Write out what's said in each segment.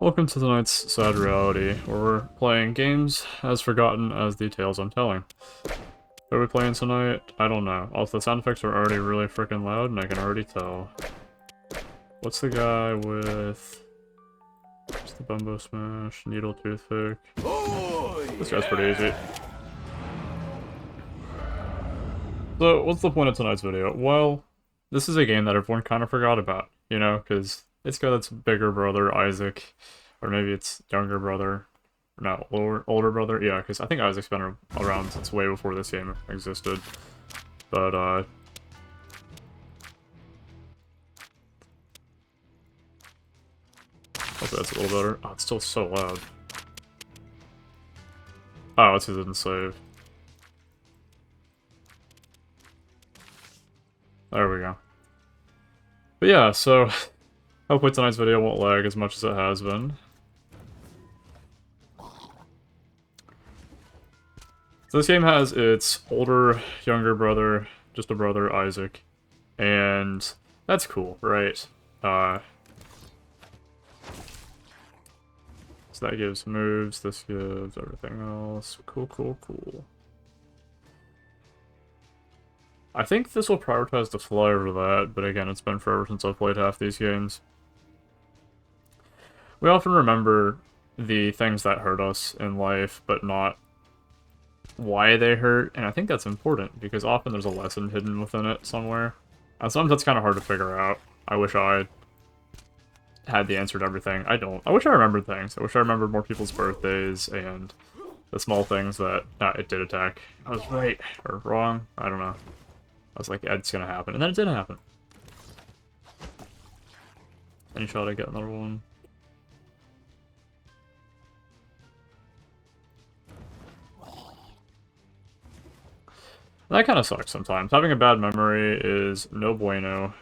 Welcome to tonight's sad reality, where we're playing games as forgotten as the tales I'm telling. What are we playing tonight? I don't know. Also, the sound effects are already really freaking loud, and I can already tell. What's the guy with... What's the Bumbo Smash? Needle Toothpick? This guy's pretty easy. So, what's the point of tonight's video? Well, this is a game that everyone kind of forgot about, you know, because it's got its bigger brother, Isaac, or maybe its younger brother. No, older brother? Yeah, because I think Isaac's been around since way before this game existed. But, hope that's a little better. Oh, it's still so loud. Oh, it's because it didn't save. There we go. But yeah, so, hopefully tonight's video won't lag as much as it has been. So this game has its older, younger brother, just a brother, Isaac, and that's cool, right? So that gives moves, this gives everything else. Cool, cool, cool. I think this will prioritize the fly over that, but again, it's been forever since I've played half these games. We often remember the things that hurt us in life, but not why they hurt, and I think that's important, because often there's a lesson hidden within it somewhere. And sometimes that's kind of hard to figure out. I wish I had the answer to everything. I don't. I wish I remembered things. I wish I remembered more people's birthdays, and the small things that it did attack. I was right, or wrong, I don't know. I was like, it's gonna happen, and then it didn't happen. Any shot I get another one? That kind of sucks sometimes. Having a bad memory is no bueno.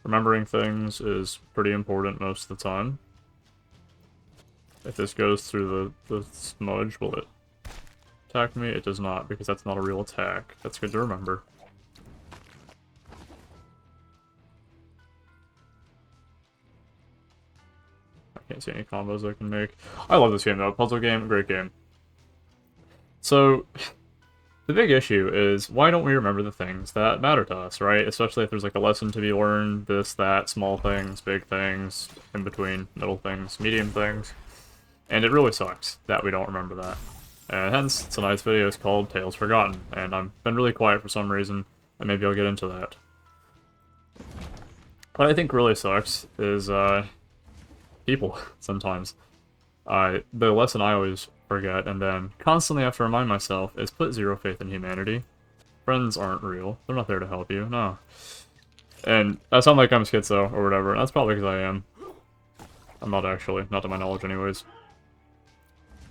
Remembering things is pretty important most of the time. If this goes through the smudge, will it attack me? It does not, because that's not a real attack. That's good to remember. I can't see any combos I can make. I love this game though. Puzzle game, great game. So, the big issue is, why don't we remember the things that matter to us, right? Especially if there's like a lesson to be learned, this, that, small things, big things, in between, middle things, medium things. And it really sucks that we don't remember that. And hence, tonight's video is called Tales Forgotten, and I've been really quiet for some reason, and maybe I'll get into that. What I think really sucks is, people, sometimes. The lesson I always forget, and then constantly have to remind myself, is put zero faith in humanity. Friends aren't real. They're not there to help you, no. And I sound like I'm schizo, or whatever, and that's probably because I am. I'm not actually, not to my knowledge anyways.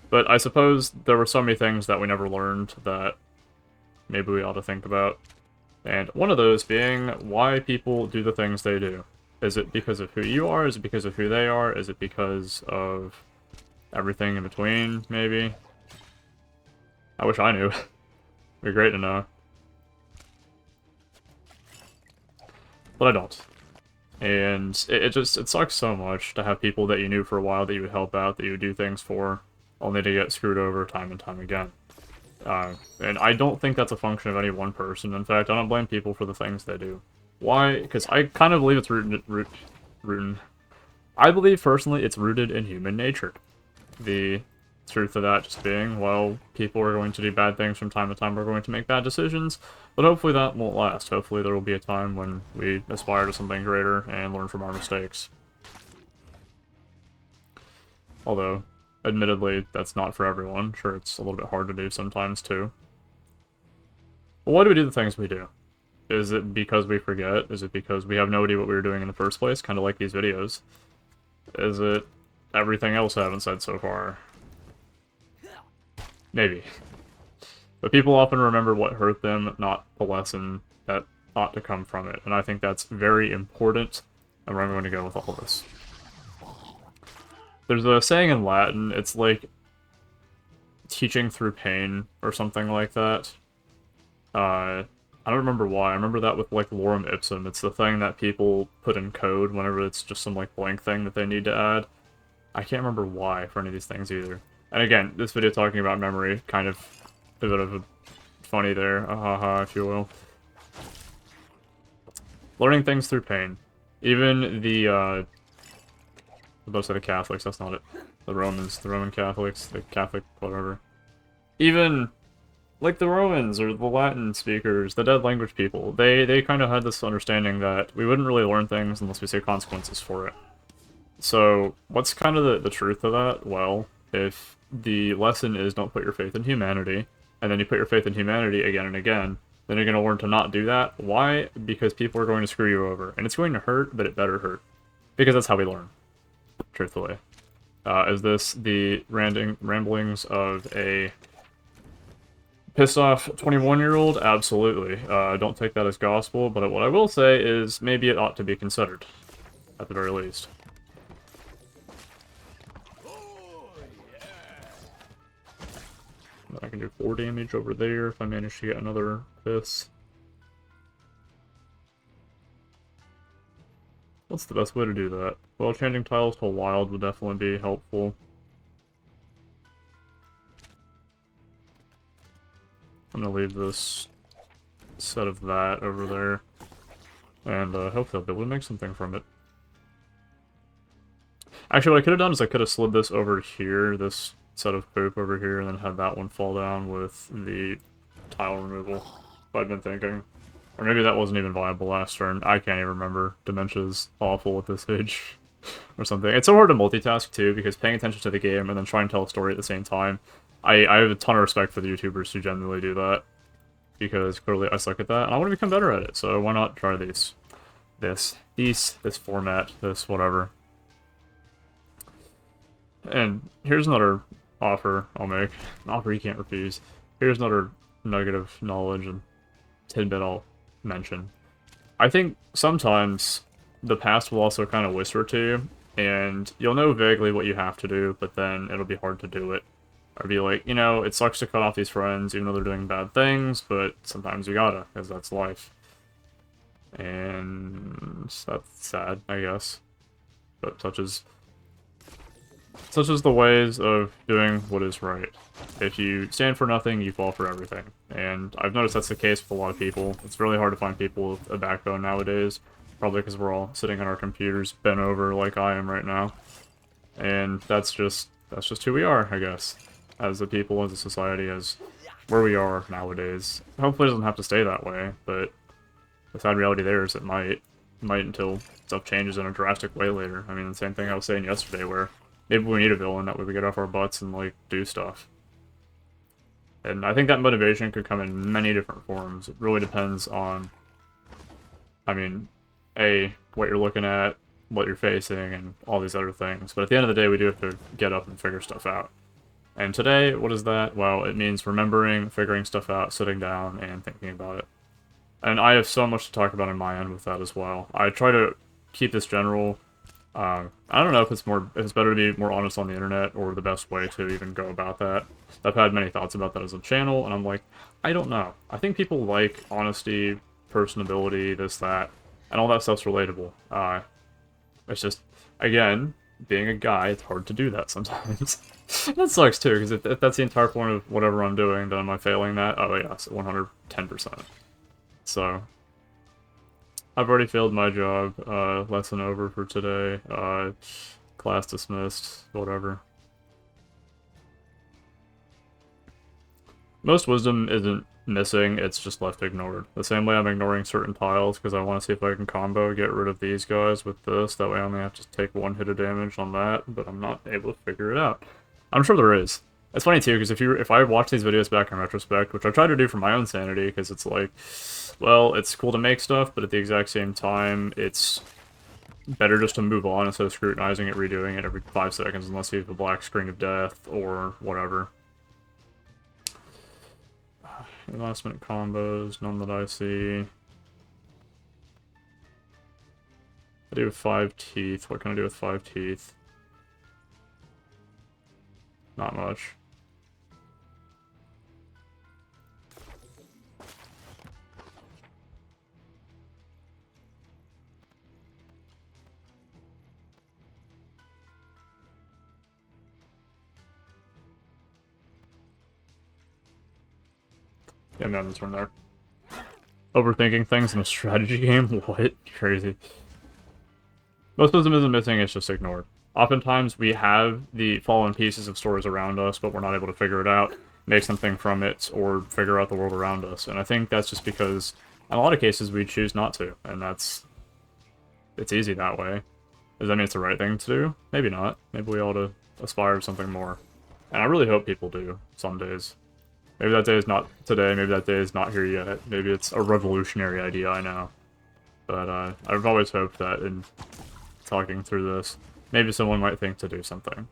But I suppose there were so many things that we never learned that maybe we ought to think about. And one of those being why people do the things they do. Is it because of who you are? Is it because of who they are? Is it because of everything in between, maybe? I wish I knew. It'd be great to know. But I don't. And it sucks so much to have people that you knew for a while that you would help out, that you would do things for, only to get screwed over time and time again. And I don't think that's a function of any one person. In fact, I don't blame people for the things they do. Why? Because I kind of believe it's rooted. I believe, personally, it's rooted in human nature. The truth of that just being, well, people are going to do bad things from time to time, we're going to make bad decisions, but hopefully that won't last. Hopefully there will be a time when we aspire to something greater and learn from our mistakes. Although, admittedly, that's not for everyone. Sure, it's a little bit hard to do sometimes, too. But why do we do the things we do? Is it because we forget? Is it because we have no idea what we were doing in the first place? Kind of like these videos. Is it everything else I haven't said so far? Maybe. But people often remember what hurt them, not the lesson that ought to come from it. And I think that's very important, and where I'm going to go with all this. There's a saying in Latin, it's like teaching through pain, or something like that. I don't remember why. I remember that with, like, lorem ipsum. It's the thing that people put in code whenever it's just some, like, blank thing that they need to add. I can't remember why for any of these things either. And again, this video talking about memory, kind of a bit of a funny there, haha, if you will. Learning things through pain. Even the, I was about to say the Catholics, that's not it. The Romans, the Roman Catholics, the Catholic, whatever. Even, like, the Romans or the Latin speakers, the dead language people, they kind of had this understanding that we wouldn't really learn things unless we see consequences for it. So, what's kind of the truth of that? Well, if the lesson is don't put your faith in humanity, and then you put your faith in humanity again and again, then you're going to learn to not do that. Why? Because people are going to screw you over. And it's going to hurt, but it better hurt. Because that's how we learn, truthfully. Is this the ramblings of a pissed off 21-year-old? Absolutely. Don't take that as gospel, but what I will say is maybe it ought to be considered, at the very least. I can do 4 damage over there if I manage to get another piss. What's the best way to do that? Well, changing tiles to wild would definitely be helpful. I'm gonna leave this set of that over there. And hopefully I'll be able to make something from it. Actually, what I could have done is I could have slid this over here, this set of poop over here, and then had that one fall down with the tile removal. If I'd been thinking. Or maybe that wasn't even viable last turn. I can't even remember. Dementia's awful at this age. Or something. It's so hard to multitask, too, because paying attention to the game and then trying to tell a story at the same time. I have a ton of respect for the YouTubers who genuinely do that. Because clearly I suck at that, and I want to become better at it, so why not try these? This format, this whatever. And here's another offer I'll make. An offer you can't refuse. Here's another nugget of knowledge and tidbit I'll mention. I think sometimes the past will also kind of whisper to you, and you'll know vaguely what you have to do, but then it'll be hard to do it. Or be like, you know, it sucks to cut off these friends even though they're doing bad things, but sometimes you gotta, because that's life. And that's sad, I guess. But such is the ways of doing what is right. If you stand for nothing, you fall for everything. And I've noticed that's the case with a lot of people. It's really hard to find people with a backbone nowadays. Probably because we're all sitting on our computers bent over like I am right now. And that's just who we are, I guess. As a people, as a society, as where we are nowadays. Hopefully it doesn't have to stay that way, but the sad reality there is it might until stuff changes in a drastic way later. I mean, the same thing I was saying yesterday, where maybe we need a villain, that way we get off our butts and, like, do stuff. And I think that motivation could come in many different forms. It really depends on, I mean, A, what you're looking at, what you're facing, and all these other things. But at the end of the day, we do have to get up and figure stuff out. And today, what is that? Well, it means remembering, figuring stuff out, sitting down, and thinking about it. And I have so much to talk about on my end with that as well. I try to keep this general. I don't know if it's better to be more honest on the internet, or the best way to even go about that. I've had many thoughts about that as a channel, and I'm like, I don't know. I think people like honesty, personability, this, that, and all that stuff's relatable. It's just, again, being a guy, it's hard to do that sometimes. That sucks too, because if that's the entire point of whatever I'm doing, then am I failing that? Oh yes, 110%. So, I've already failed my job. Lesson over for today. Class dismissed. Whatever. Most wisdom isn't missing, it's just left ignored. The same way I'm ignoring certain tiles, because I want to see if I can combo, get rid of these guys with this, that way I only have to take 1 hit of damage on that, but I'm not able to figure it out. I'm sure there is. It's funny too, because if I watch these videos back in retrospect, which I try to do for my own sanity, because it's like, well, it's cool to make stuff, but at the exact same time, it's better just to move on instead of scrutinizing it, redoing it every 5 seconds, unless you have a black screen of death, or whatever. Last minute combos, none that I see. I do have 5 teeth. What can I do with 5 teeth? Not much. Yeah, man, this one there. Overthinking things in a strategy game? What? Crazy. Most wisdom isn't missing, it's just ignored. Oftentimes, we have the fallen pieces of stories around us, but we're not able to figure it out, make something from it, or figure out the world around us. And I think that's just because, in a lot of cases, we choose not to, and it's easy that way. Does that mean it's the right thing to do? Maybe not. Maybe we ought to aspire to something more. And I really hope people do, some days. Maybe that day is not today, maybe that day is not here yet. Maybe it's a revolutionary idea, I know. But I've always hoped that in talking through this, maybe someone might think to do something.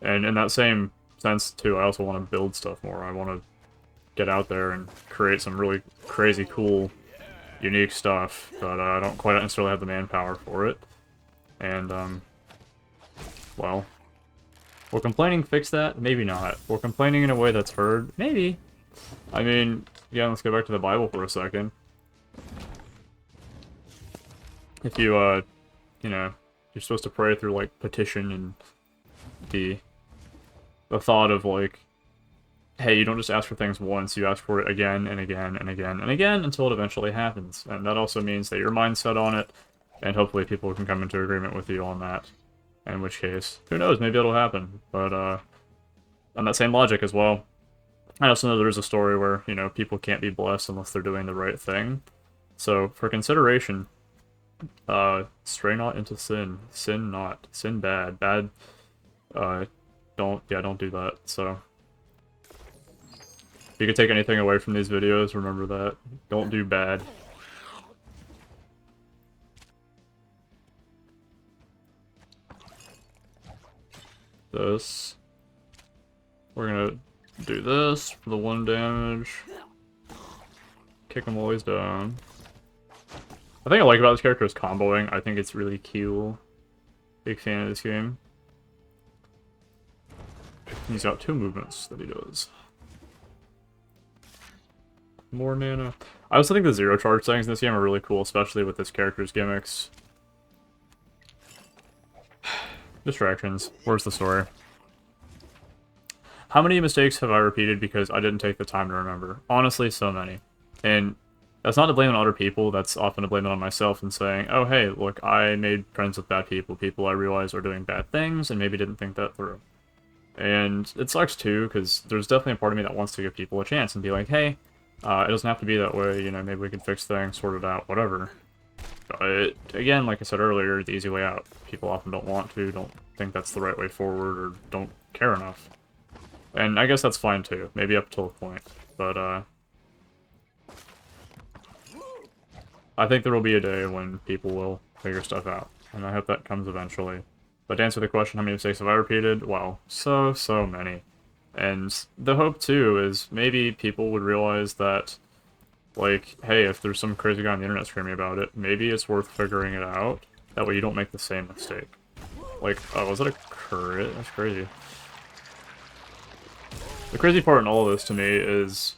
And in that same sense, too, I also want to build stuff more. I want to get out there and create some really crazy, cool, unique stuff, but I don't quite necessarily have the manpower for it. And, well, will complaining fix that? Maybe not. Will complaining in a way that's heard? Maybe. I mean, yeah, let's go back to the Bible for a second. If you, you know, you're supposed to pray through, like, petition and the thought of, like, hey, you don't just ask for things once, you ask for it again and again and again and again until it eventually happens. And that also means that your mind's set on it, and hopefully people can come into agreement with you on that. In which case, who knows, maybe it'll happen. But, on that same logic as well, I also know there's a story where, you know, people can't be blessed unless they're doing the right thing. So, for consideration, stray not into sin. Sin not. Sin bad. Bad, don't do that, so. If you could take anything away from these videos, remember that. Don't do bad. This. We're gonna do this for the 1 damage. Kick him while he's down. The thing I like about this character is comboing. I think it's really cool. Big fan of this game. He's got 2 movements that he does. More nano. I also think the zero charge things in this game are really cool, especially with this character's gimmicks. Distractions. Where's the story? How many mistakes have I repeated because I didn't take the time to remember? Honestly, so many. And that's not to blame on other people, that's often to blame it on myself and saying, oh hey, look, I made friends with bad people, people I realize are doing bad things, and maybe didn't think that through. And it sucks too, because there's definitely a part of me that wants to give people a chance and be like, hey, it doesn't have to be that way, you know, maybe we can fix things, sort it out, whatever. But, again, like I said earlier, the easy way out. People often don't want to, don't think that's the right way forward, or don't care enough. And I guess that's fine too, maybe up till a point. But, I think there will be a day when people will figure stuff out, and I hope that comes eventually. But to answer the question, how many mistakes have I repeated? Well, so many. And the hope, too, is maybe people would realize that, like, hey, if there's some crazy guy on the internet screaming about it, maybe it's worth figuring it out. That way you don't make the same mistake. Like, oh, was it a crit? That's crazy. The crazy part in all of this, to me, is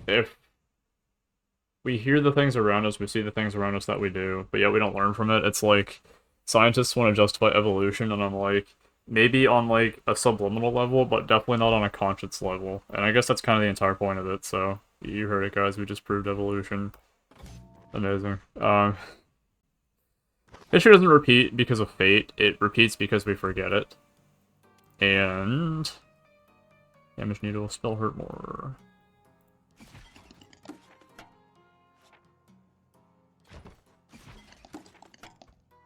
if we hear the things around us, we see the things around us that we do, but yet we don't learn from it. It's like, scientists want to justify evolution, and I'm like, maybe on, like, a subliminal level, but definitely not on a conscious level. And I guess that's kind of the entire point of it, so you heard it, guys. We just proved evolution. Amazing. History doesn't repeat because of fate. It repeats because we forget it. And damage needle, spell hurt more.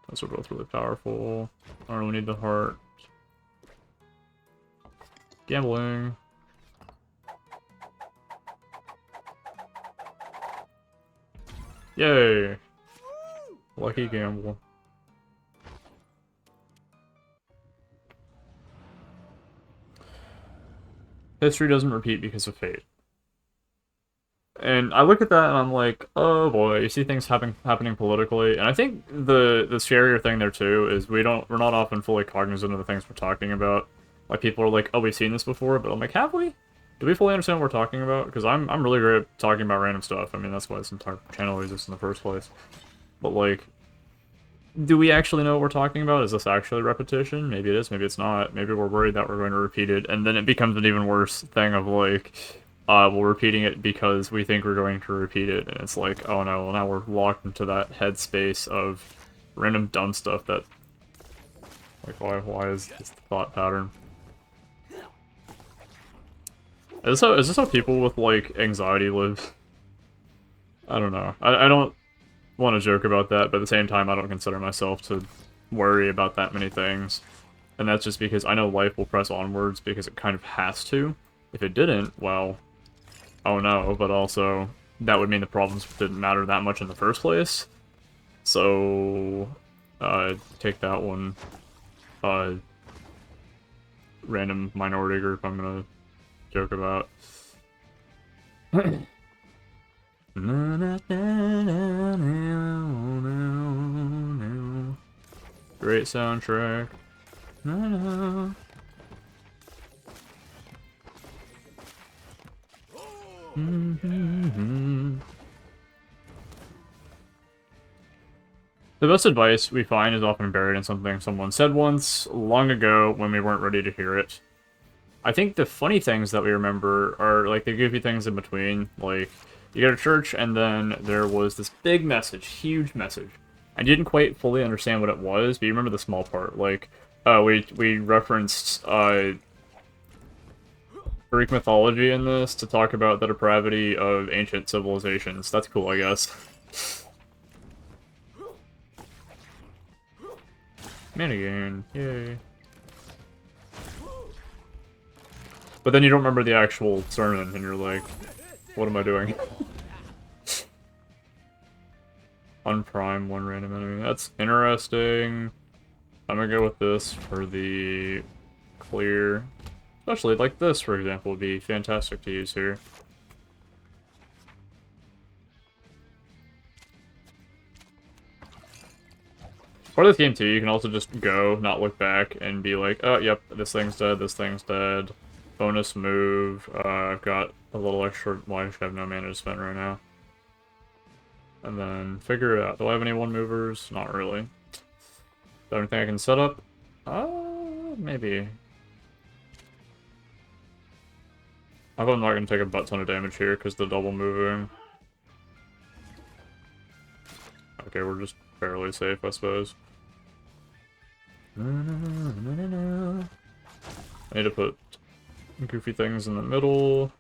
Those are both really powerful. I don't really need the heart. Gambling. Yay! Lucky gamble. History doesn't repeat because of fate. And I look at that and I'm like, oh boy, you see things happening politically, and I think the scarier thing there too is we're not often fully cognizant of the things we're talking about. Like, people are like, oh, we've seen this before, but I'm like, have we? Do we fully understand what we're talking about? Because I'm really great at talking about random stuff. I mean, that's why this entire channel exists in the first place. But, like, do we actually know what we're talking about? Is this actually repetition? Maybe it is, maybe it's not. Maybe we're worried that we're going to repeat it, and then it becomes an even worse thing of, like, we're repeating it because we think we're going to repeat it, and it's like, oh no, well now we're locked into that headspace of random dumb stuff that, like, why is this the thought pattern? Is this how people with, like, anxiety live? I don't know. I don't want to joke about that, but at the same time, I don't consider myself to worry about that many things. And that's just because I know life will press onwards because it kind of has to. If it didn't, well, oh no, but also that would mean the problems didn't matter that much in the first place. So, take that one. Random minority group I'm gonna joke about. Great soundtrack. The best advice we find is often buried in something someone said once, long ago, when we weren't ready to hear it. I think the funny things that we remember are, like, the goofy things in between. Like, you go to church, and then there was this big message, huge message. I didn't quite fully understand what it was, but you remember the small part. Like, we referenced, Greek mythology in this to talk about the depravity of ancient civilizations. That's cool, I guess. Minigun, yay. But then you don't remember the actual sermon, and you're like, what am I doing? Unprime one random enemy. That's interesting. I'm gonna go with this for the clear. Especially like this, for example, would be fantastic to use here. Part of this game, too, you can also just go, not look back, and be like, oh, yep, this thing's dead, this thing's dead. Bonus move. I've got a little extra. Well, I just have no mana to spend right now. And then figure it out. Do I have any one movers? Not really. Is there anything I can set up? Maybe. I hope I'm not going to take a butt ton of damage here because the double moving. Okay, we're just barely safe, I suppose. I need to put goofy things in the middle.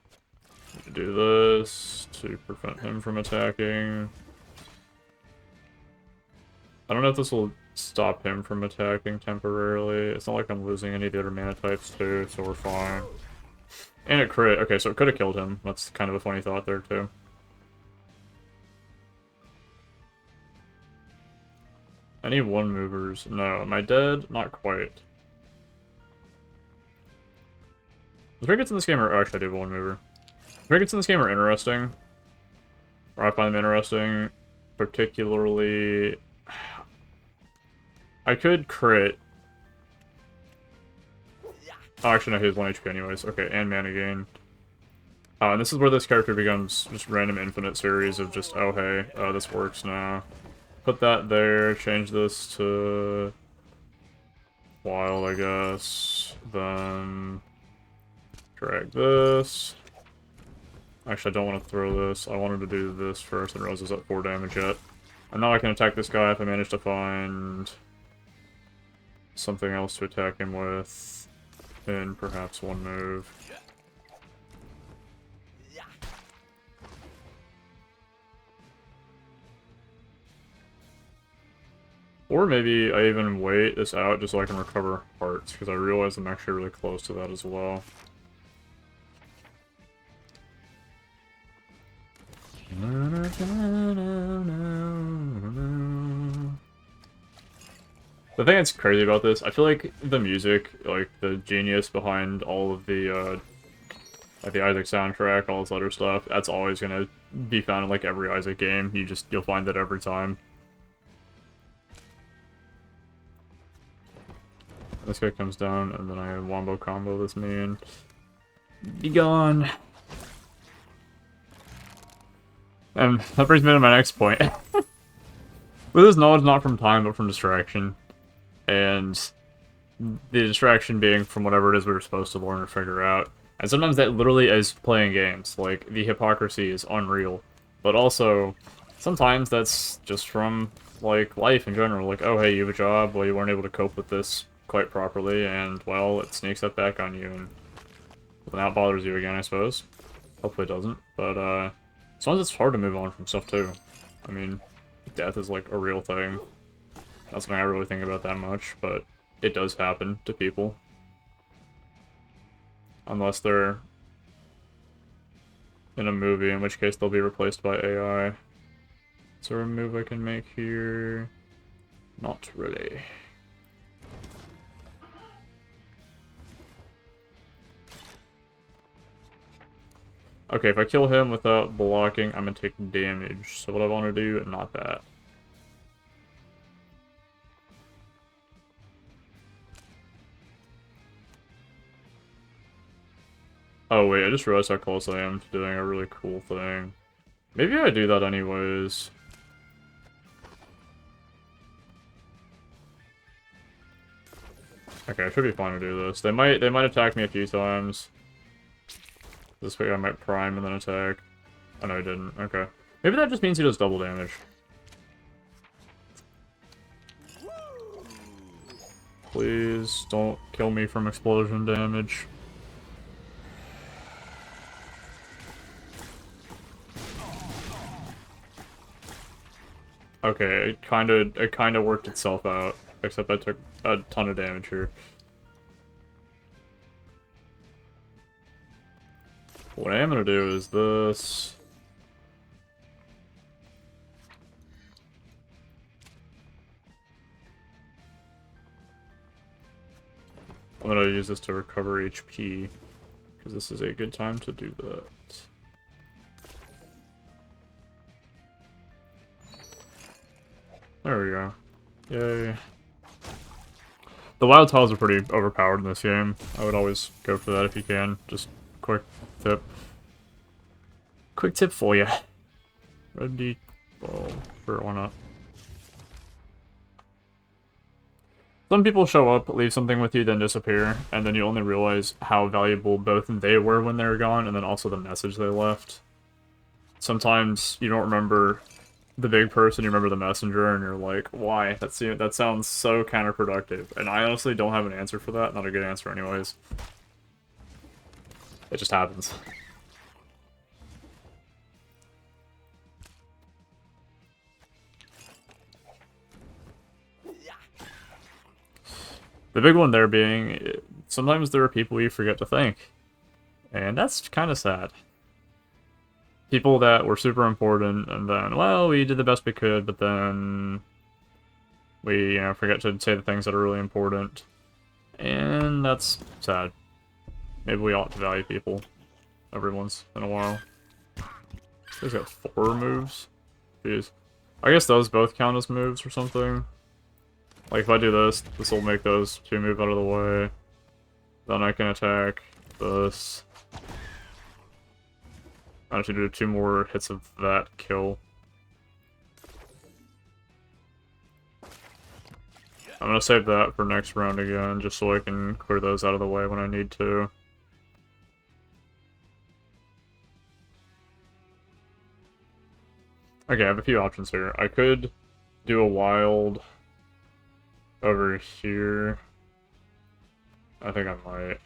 Need to do this to prevent him from attacking. I don't know if this will stop him from attacking temporarily. It's not like I'm losing any of the other mana types too, so we're fine. And it crit. Okay, so it could have killed him. That's kind of a funny thought there too. I need one movers. No, am I dead? Not quite. The trinkets in this game are... actually, I do have one mover. The trinkets in this game are interesting. Or I find them interesting. Particularly... I could crit. Oh, actually, no, he has 1 HP anyways. Okay, and mana gain. And this is where this character becomes just random infinite series of just, oh hey, this works now. Put that there, change this to... wild, I guess. Then... drag this. Actually, I don't want to throw this. I wanted to do this first and realize it's at 4 damage yet. And now I can attack this guy if I manage to find... something else to attack him with. In perhaps one move. Or maybe I even wait this out just so I can recover hearts, because I realize I'm actually really close to that as well. The thing that's crazy about this, I feel like the music, like the genius behind all of the, like the Isaac soundtrack, all this other stuff, that's always gonna be found in like every Isaac game. You'll find it every time. This guy comes down, and then I wombo combo this man. Be gone. And that brings me to my next point. With this knowledge not from time, but from distraction. And the distraction being from whatever it is we were supposed to learn or figure out. And sometimes that literally is playing games. Like, the hypocrisy is unreal. But also, sometimes that's just from, like, life in general. Like, oh, hey, you have a job, well, you weren't able to cope with this quite properly, and, well, it sneaks up back on you, and well, now it bothers you again, I suppose. Hopefully it doesn't. But, sometimes it's hard to move on from stuff, too. I mean, death is, like, a real thing. Not something I really think about that much, but it does happen to people. Unless they're in a movie, in which case they'll be replaced by AI. Is there a move I can make here? Not really. Okay, if I kill him without blocking, I'm gonna take damage. So what I want to do, not that. Oh wait, I just realized how close I am to doing a really cool thing. Maybe I do that anyways. Okay, I should be fine to do this. They might attack me a few times. This way I might prime and then attack. Oh no, I didn't. Okay. Maybe that just means he does double damage. Please don't kill me from explosion damage. Okay, it kinda worked itself out. Except I took a ton of damage here. What I am gonna do is this. I'm gonna use this to recover HP, because this is a good time to do that. There we go. Yay. The wild tiles are pretty overpowered in this game. I would always go for that if you can. Just quick tip. Quick tip for you. Ready? Well, sure, why not? Some people show up, leave something with you, then disappear, and then you only realize how valuable both they were when they were gone, and then also the message they left. Sometimes you don't remember the big person, you remember the messenger, and you're like, why? That sounds so counterproductive. And I honestly don't have an answer for that. Not a good answer anyways. It just happens. The big one there being, sometimes there are people you forget to thank. And that's kind of sad. People that were super important, and then, well, we did the best we could, but then we, you know, forget to say the things that are really important. And that's sad. Maybe we ought to value people every once in a while. He's got 4 moves? Jeez. I guess those both count as moves or something. Like, if I do this, this will make those 2 move out of the way. Then I can attack this. I have to do 2 more hits of that kill. I'm gonna save that for next round again, just so I can clear those out of the way when I need to. Okay, I have a few options here. I could do a wild over here. I think I might.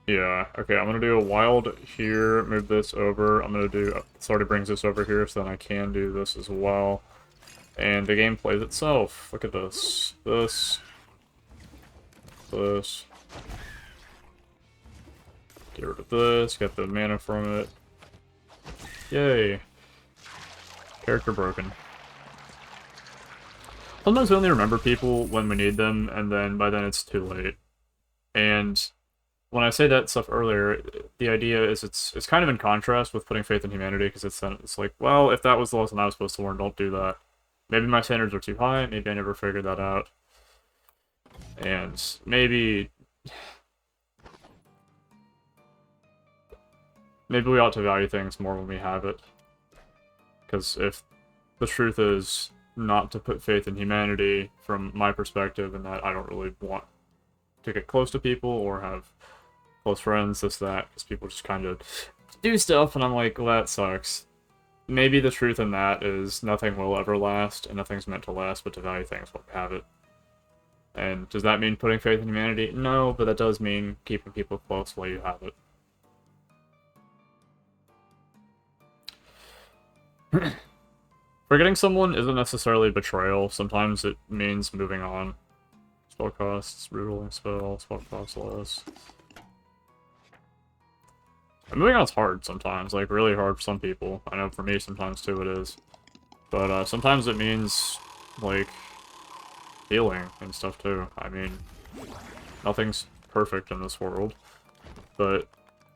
Yeah, okay, I'm gonna do a wild here, move this over. I'm gonna do, this already brings this over here, so then I can do this as well. And the game plays itself. Look at this. This. This. Get rid of this, get the mana from it. Yay. Character broken. Sometimes we only remember people when we need them, and then by then it's too late. And when I say that stuff earlier, the idea is it's kind of in contrast with putting faith in humanity, because it's like, well, if that was the lesson I was supposed to learn, don't do that. Maybe my standards are too high, maybe I never figured that out. And maybe we ought to value things more when we have it. Because if the truth is not to put faith in humanity, from my perspective, and that I don't really want to get close to people or have close friends, this, that, because people just kind of do stuff, and I'm like, well, that sucks. Maybe the truth in that is nothing will ever last, and nothing's meant to last, but to value things while you have it. And does that mean putting faith in humanity? No, but that does mean keeping people close while you have it. Forgetting someone isn't necessarily betrayal. Sometimes it means moving on. Spell costs, rerolling spell, spell costs less. And moving on's hard sometimes, like really hard for some people. I know for me sometimes too it is. But sometimes it means, like, healing and stuff too. I mean, nothing's perfect in this world. But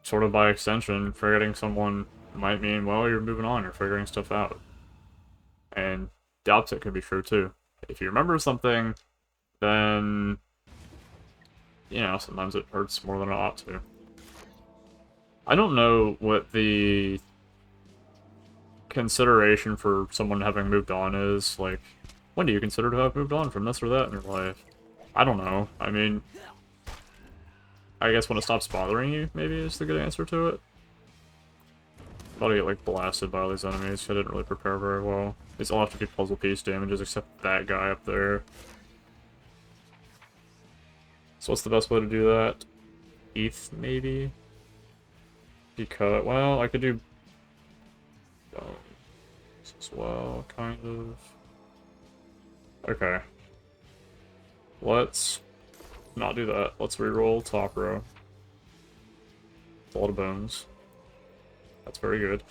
sort of by extension, forgetting someone might mean, well, you're moving on, you're figuring stuff out. And the opposite could be true too. If you remember something, then, you know, sometimes it hurts more than it ought to. I don't know what the consideration for someone having moved on is. Like, when do you consider to have moved on from this or that in your life? I don't know. I mean, I guess when it stops bothering you, maybe is the good answer to it. I'm about to get, like, blasted by all these enemies. I didn't really prepare very well. These all have to be puzzle piece damages, except that guy up there. So what's the best way to do that? ETH, maybe? Because, well, I could do as well, kind of. Okay. Let's not do that. Let's reroll top row. It's a lot of bones. That's very good.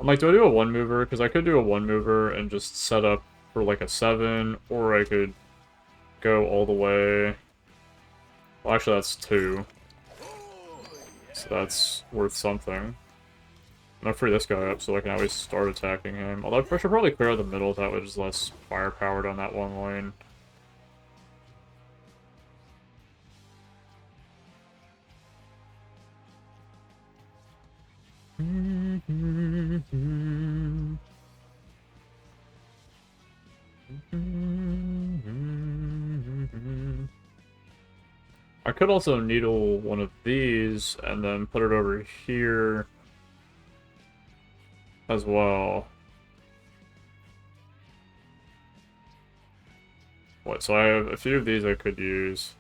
I'm like, do I do a one mover? Because I could do a one mover and just set up for like a 7, or I could go all the way. Well, actually, that's 2. So that's worth something. I'm gonna free this guy up so I can always start attacking him. Although I should probably clear out the middle, that way there's less firepower down that one lane. I could also needle one of these and then put it over here as well. What, so I have a few of these I could use.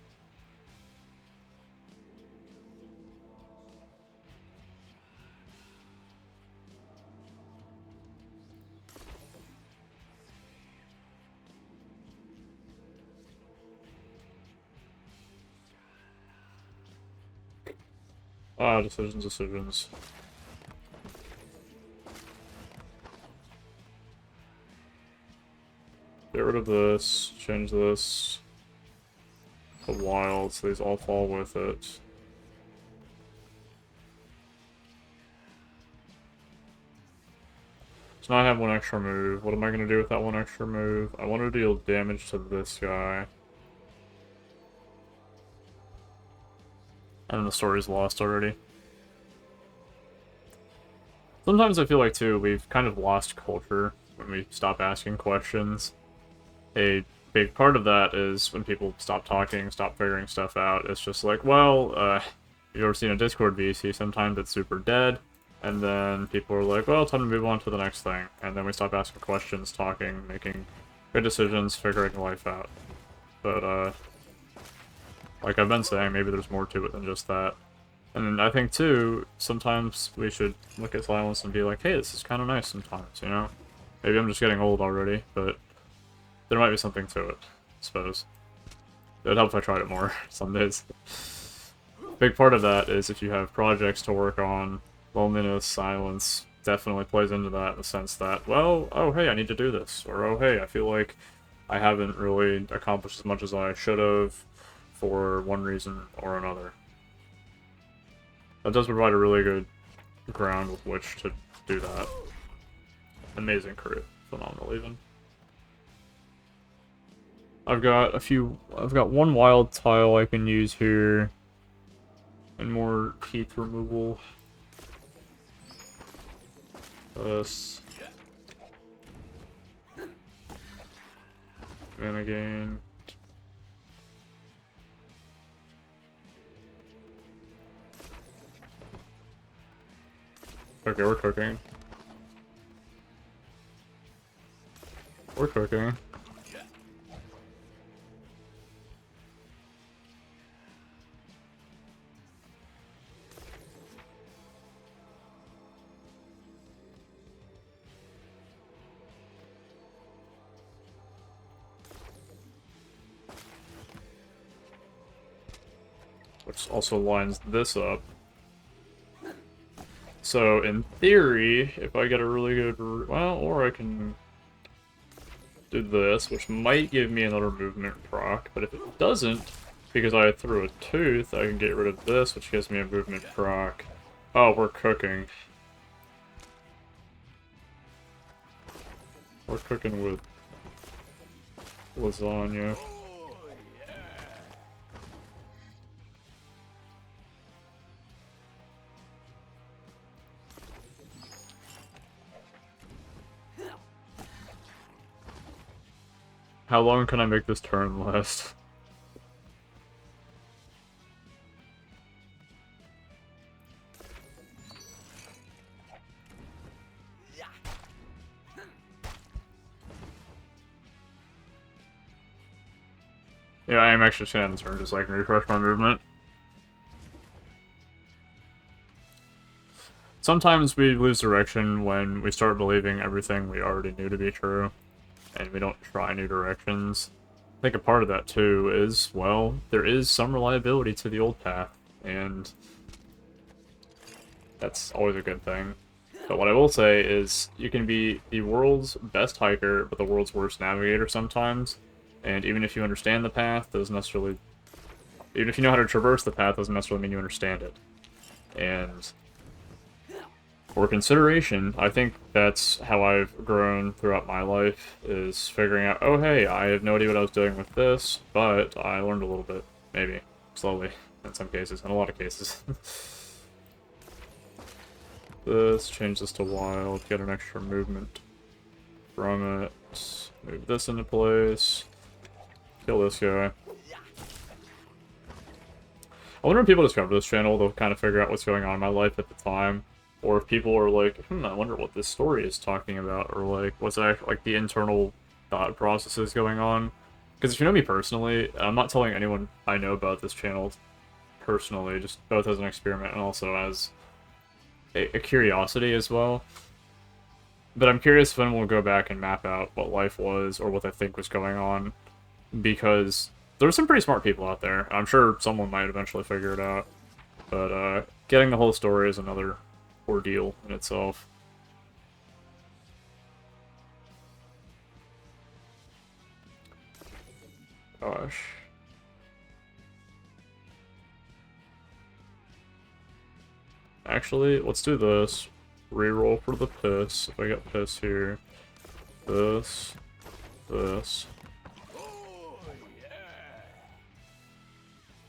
Ah, decisions. Get rid of this, change this to wild, so these all fall with it. So now I have one extra move. What am I going to do with that one extra move? I want to deal damage to this guy. And the story's lost already. Sometimes I feel like, too, we've kind of lost culture when we stop asking questions. A big part of that is when people stop talking, stop figuring stuff out. It's just like, well, you've ever seen a Discord VC, sometimes it's super dead, and then people are like, well, time to move on to the next thing. And then we stop asking questions, talking, making good decisions, figuring life out. But, like I've been saying, maybe there's more to it than just that. And I think, too, sometimes we should look at silence and be like, hey, this is kind of nice sometimes, you know? Maybe I'm just getting old already, but there might be something to it, I suppose. It would help if I tried it more some days. Big part of that is if you have projects to work on, loneliness, silence definitely plays into that in the sense that, well, oh, hey, I need to do this. Or, oh, hey, I feel like I haven't really accomplished as much as I should have for one reason or another. That does provide a really good ground with which to do that. Amazing crew. Phenomenal, even. I've got one wild tile I can use here. And more teeth removal. This. And again. Okay, we're cooking. We're cooking. Which also lines this up. So, in theory, if I get a really good... Well, or I can do this, which might give me another movement proc, but if it doesn't, because I threw a tooth, I can get rid of this, which gives me a movement proc. Oh, we're cooking. We're cooking with lasagna. How long can I make this turn last? Yeah, I am actually just gonna end the turn just so I can refresh my movement. Sometimes we lose direction when we start believing everything we already knew to be true, and we don't try new directions. I think a part of that, too, is, well, there is some reliability to the old path, and that's always a good thing. But what I will say is, you can be the world's best hiker, but the world's worst navigator sometimes, and even if you understand the path, doesn't necessarily... Even if you know how to traverse the path, doesn't necessarily mean you understand it. And... for consideration, I think that's how I've grown throughout my life, is figuring out, oh hey, I have no idea what I was doing with this, but I learned a little bit, maybe, slowly, in some cases, in a lot of cases. This, change this to wild, get an extra movement from it, move this into place, kill this guy. I wonder if people discover this channel, they'll kind of figure out what's going on in my life at the time. Or if people are like, I wonder what this story is talking about, or like, what's actually, like, the internal thought processes going on. Because if you know me personally, I'm not telling anyone I know about this channel personally, just both as an experiment and also as a curiosity as well. But I'm curious when we'll go back and map out what life was, or what I think was going on, because there's some pretty smart people out there. I'm sure someone might eventually figure it out. But getting the whole story is another ordeal in itself. Gosh. Actually, let's do this. Reroll for the piss. If I get piss here. This. This.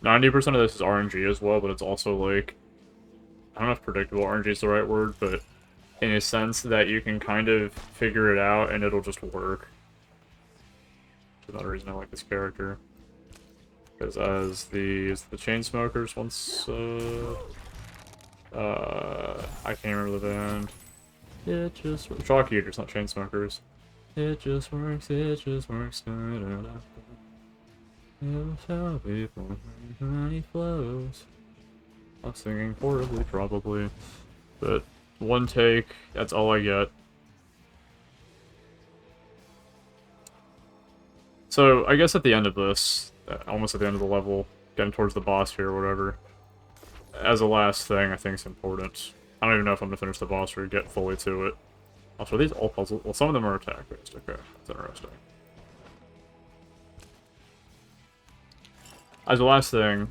90% of this is RNG as well, but it's also like... I don't know if predictable RNG is the right word, but in a sense that you can kind of figure it out and it'll just work. That's another reason I like this character. Because as the Chainsmokers once, I can't remember the band. It just works. Chalk Eaters, not Chainsmokers. It just works, it just works. Da, da, da. It shall be for many flows. I'm singing horribly, probably. But one take, that's all I get. So, I guess at the end of this, almost at the end of the level, getting towards the boss here or whatever, as a last thing, I think it's important. I don't even know if I'm gonna finish the boss or get fully to it. Also, are these all puzzles? Well, some of them are attack-based. Okay, that's interesting. As a last thing,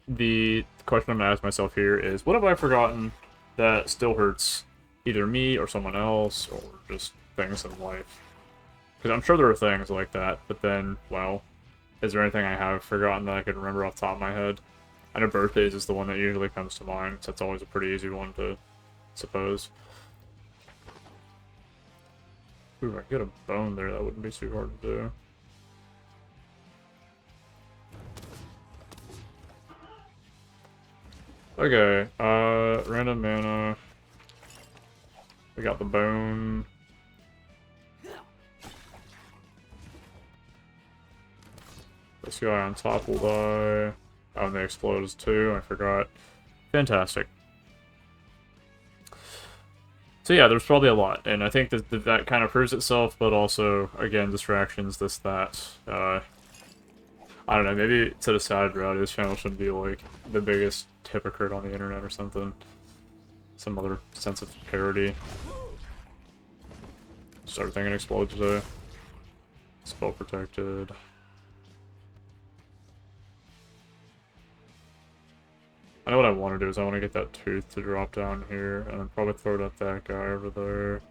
the question I'm gonna ask myself here is, what have I forgotten that still hurts either me or someone else, or just things in life? Because I'm sure there are things like that, but then, well, is there anything I have forgotten that I could remember off the top of my head? I know birthdays is the one that usually comes to mind, so it's always a pretty easy one to suppose. Ooh, I could get a bone there. That wouldn't be too hard to do. Okay, random mana. We got the bone. This guy on top will die. Oh, and they explode too. I forgot. Fantastic. So yeah, there's probably a lot, and I think that kind of proves itself, but also, again, distractions, this, that. I don't know, maybe to the side route, this channel shouldn't be, like, the biggest hypocrite on the internet or something. Some other sense of parody. Start thinking explode today. Spell protected. I know what I want to do is I want to get that tooth to drop down here, and then probably throw it at that guy over there.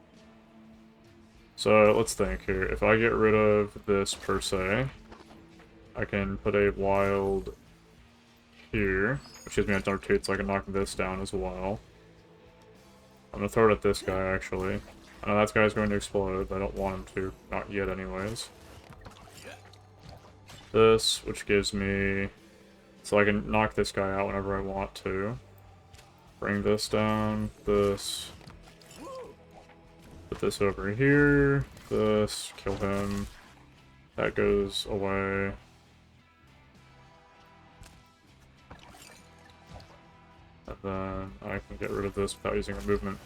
So, let's think here. If I get rid of this, per se, I can put a wild here, which gives me a dark tooth, so I can knock this down as well. I'm going to throw it at this guy, actually. I know that guy's going to explode, but I don't want him to. Not yet, anyways. This, which gives me... So I can knock this guy out whenever I want to. Bring this down, this. Put this over here, this, kill him. That goes away. And then I can get rid of this without using a movement.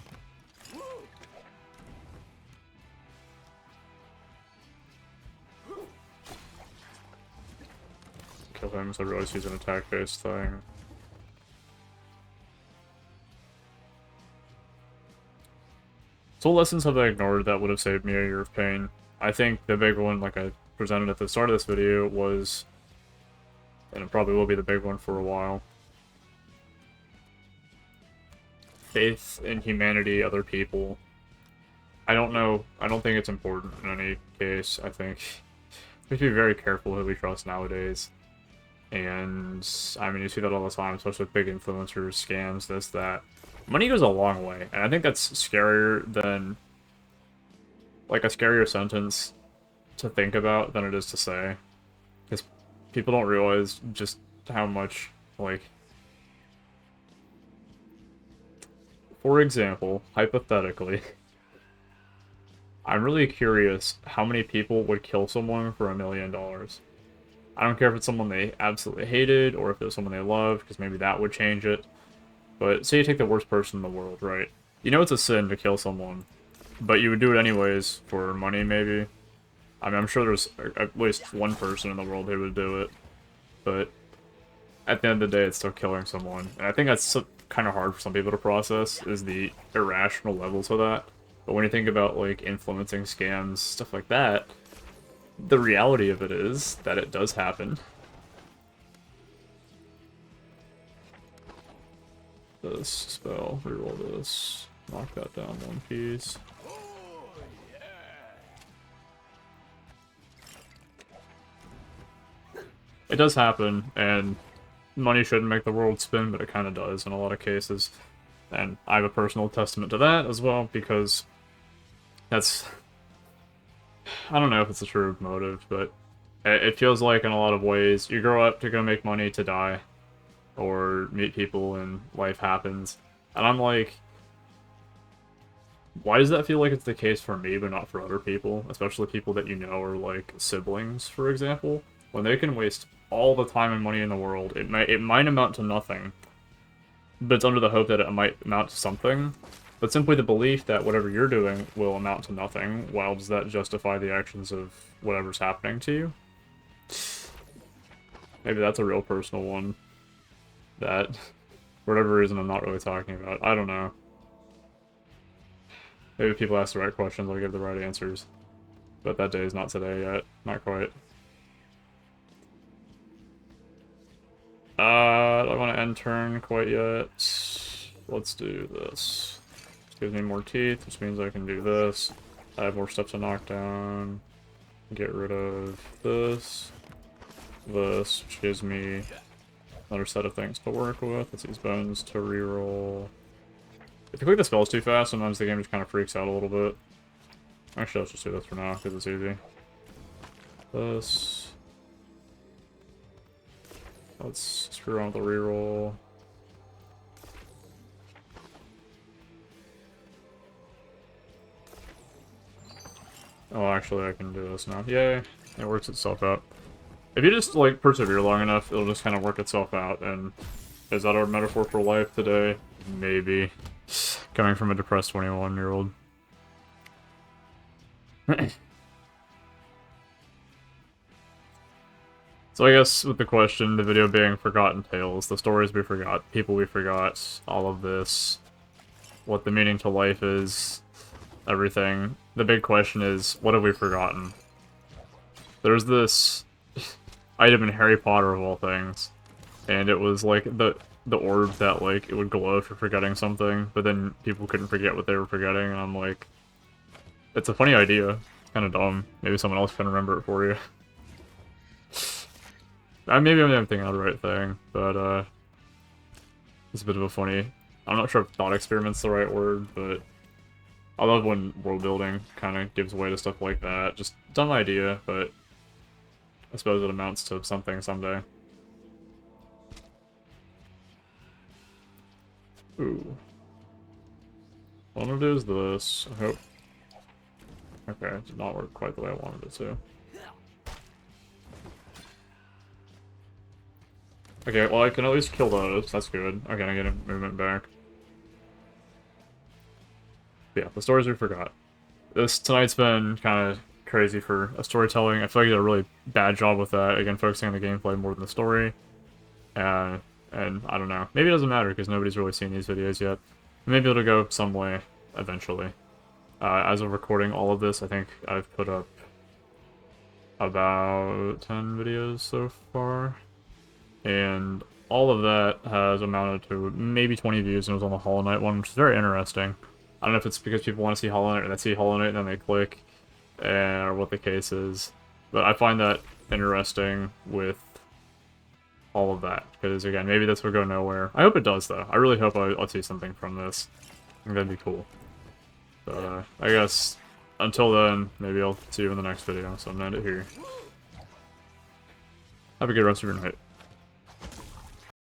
Kill him, so I realize he's an attack-based thing. So what lessons have I ignored that would have saved me a year of pain? I think the big one, like I presented at the start of this video, was, and it probably will be the big one for a while, faith in humanity, other people. I don't know, I don't think it's important in any case, I think. We have to be very careful who we trust nowadays. And, I mean, you see that all the time, especially with big influencers, scams, this, that. Money goes a long way, and I think that's scarier than, like, a scarier sentence to think about than it is to say. Because people don't realize just how much, like... For example, hypothetically, I'm really curious how many people would kill someone for $1 million. I don't care if it's someone they absolutely hated, or if it was someone they loved, because maybe that would change it. But say you take the worst person in the world, right? You know it's a sin to kill someone, but you would do it anyways for money, maybe. I mean, I'm sure there's at least one person in the world who would do it, but at the end of the day, it's still killing someone. And I think that's kind of hard for some people to process, is the irrational levels of that. But when you think about, like, influencing scams, stuff like that, the reality of it is that it does happen. This spell, reroll this, knock that down one piece. It does happen, and money shouldn't make the world spin, but it kind of does in a lot of cases. And I have a personal testament to that as well, because that's... I don't know if it's a true motive, but it feels like in a lot of ways, you grow up to go make money to die, or meet people and life happens. And I'm like, why does that feel like it's the case for me, but not for other people? Especially people that you know are like siblings, for example. When they can waste all the time and money in the world, it might amount to nothing, but it's under the hope that it might amount to something. But simply the belief that whatever you're doing will amount to nothing, while does that justify the actions of whatever's happening to you? Maybe that's a real personal one that, for whatever reason, I'm not really talking about. I don't know. Maybe if people ask the right questions, I'll give the right answers. But that day is not today yet. Not quite. Do I want to end turn quite yet? Let's do this. Gives me more teeth, which means I can do this. I have more stuff to knock down. Get rid of this. This, which gives me another set of things to work with. Let's use bones to reroll. If you click the spells too fast, sometimes the game just kind of freaks out a little bit. Actually, let's just do this for now, because it's easy. This. Let's screw around with the reroll. Oh, actually, I can do this now. Yay. It works itself out. If you just, like, persevere long enough, it'll just kind of work itself out, and is that our metaphor for life today? Maybe. Coming from a depressed 21-year-old. So I guess with the question, the video being Forgotten Tales, the stories we forgot, people we forgot, all of this, what the meaning to life is, everything. The big question is, what have we forgotten? There's this item in Harry Potter of all things, and it was like the orb that like it would glow for forgetting something, but then people couldn't forget what they were forgetting, and I'm like, it's a funny idea, kind of dumb. Maybe someone else can remember it for you. Maybe I'm not thinking of the right thing, but it's a bit of a funny. I'm not sure if thought experiment's the right word, but I love when world building kind of gives way to stuff like that. Just dumb idea, but I suppose it amounts to something someday. Ooh. What I'm gonna do is this. I hope. Okay, it did not work quite the way I wanted it to. Okay, well I can at least kill those. That's good. Okay, I get a movement back. But yeah, the stories we forgot. Tonight's been kind of crazy for storytelling. I feel like I did a really bad job with that. Again, focusing on the gameplay more than the story. And I don't know. Maybe it doesn't matter because nobody's really seen these videos yet. Maybe it'll go some way eventually. As of recording all of this, I think I've put up about 10 videos so far. And all of that has amounted to maybe 20 views, and it was on the Hollow Knight one, which is very interesting. I don't know if it's because people want to see Hollow Knight, and they see Hollow Knight, and then they click, or what the case is. But I find that interesting with all of that, because again, maybe this will go nowhere. I hope it does, though. I really hope I'll see something from this. I think that'd be cool. But I guess, until then, maybe I'll see you in the next video, so I'm gonna end it here. Have a good rest of your night.